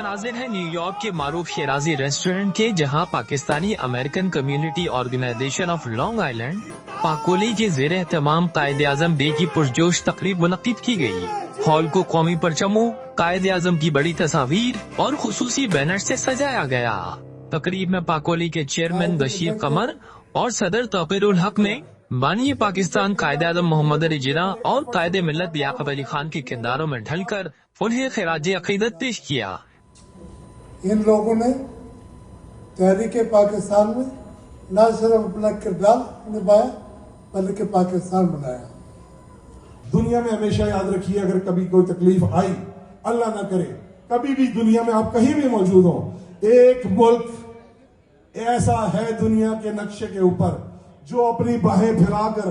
हाजिर है न्यूयॉर्क के मारूफ शेराजी रेस्टोरेंट के, जहां Pakistani American community organization of Long Island पाकोली के ज़ेर एहतमाम कायद-ए-आज़म डे की पुरजोश तकरीब मुनक्किद की गई। हॉल को कौमी परचमों, कायद-ए-आज़म की बड़ी तस्वीर और खुसूसी बैनर से सजाया गया। तकरीब में पाकोली के चेयरमैन बशीर कमर और सदर तौकीरुल हक ने बानी पाकिस्तान कायद-ए-आज़म मोहम्मद अली जिन्ना और कायद मिल्लत याकूब अली खान के किरदारों में ढलकर उन्हें खिराज अकीदत पेश किया। इन लोगों ने तहरीक पाकिस्तान में न सिर्फ अपना किरदार निभाया बल्कि पाकिस्तान बनाया। दुनिया में हमेशा याद रखिए, अगर कभी कोई तकलीफ आई, अल्लाह ना करे, कभी भी दुनिया में आप कहीं भी मौजूद हो, एक मुल्क ऐसा है दुनिया के नक्शे के ऊपर जो अपनी बाहें फैलाकर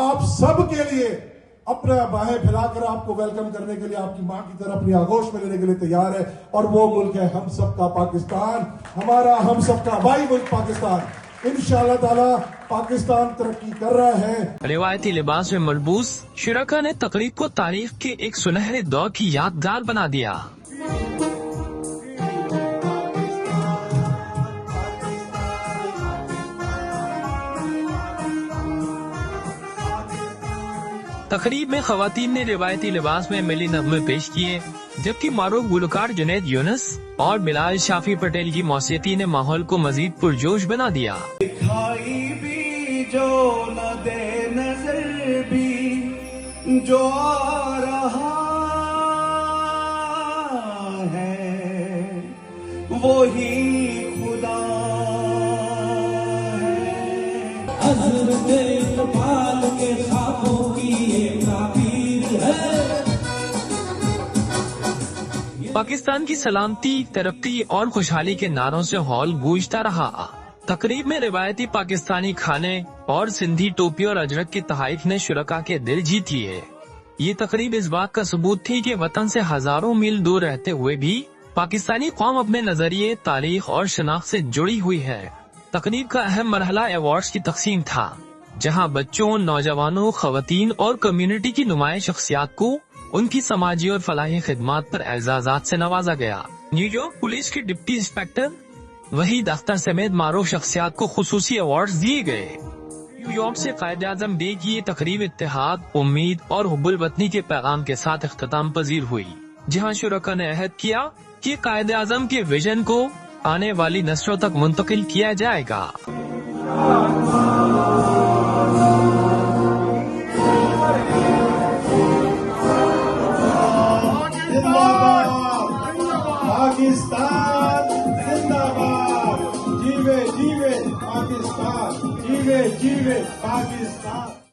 आप सब के लिए अपना बाहें फैलाकर आपको वेलकम करने के लिए आपकी मां की तरह अपनी आगोश में लेने के लिए तैयार है, और वो मुल्क है हम सबका पाकिस्तान, हमारा हम सबका भाई मुल्क पाकिस्तान। इंशाअल्लाह ताला पाकिस्तान तरक्की कर रहा है। रिवायती लिबास में मलबूस शुरका ने तकरीब को तारीख के एक सुनहरे दौर की यादगार बना दिया। तकरीब में खवातीन ने रिवायती लिबास में मिली नग़्मे पेश किए, जबकि मारूफ गुलकार जुनैद यूनुस और बिलाल शाफी पटेल की मौसीकी ने माहौल को मजीद पुरजोश बना दिया। दिखाई भी जो न दे नजर भी जो आ रहा है वही खुदा है। हज़रत इक़बाल के ख्वाबों की एक ताबीर है। पाकिस्तान की सलामती, तरक्की और खुशहाली के नारों से हॉल गूंजता रहा। तकरीब में रिवायती पाकिस्तानी खाने और सिंधी टोपी और अजरक की तहफ़ ने शुरका के दिल जीत लिए। ये तकरीब इस बात का सबूत थी कि वतन से हजारों मील दूर रहते हुए भी पाकिस्तानी कौम अपने नजरिए, तारीख और शनाख्त से जुड़ी हुई है। तकरीब का अहम मरहला अवार्ड्स की तकसीम था, जहां बच्चों, नौजवानों, खवातीन और कम्युनिटी की नुमाया शख्सियात को उनकी समाजी और फलाही खिदमात पर एजाज़ात से नवाजा गया। न्यूयॉर्क पुलिस के डिप्टी इंस्पेक्टर वहीद अख्तर समेत मारूफ शख्सियात को खुसूसी अवार्ड्स दिए गए। न्यूयॉर्क से कायद-ए-आज़म डे की ये तकरीब इत्तेहाद, उम्मीद और हुब्बुल वतनी के पैगाम के साथ इख्तिताम पजीर हुई, जहां शुरका ने अहद किया कि कायद-ए-आज़म के विजन को आने वाली नस्लों तक मुंतकिल किया जाएगा। पाकिस्तान जिंदाबाद, जीवे जीवे पाकिस्तान, जीवे जीवे पाकिस्तान।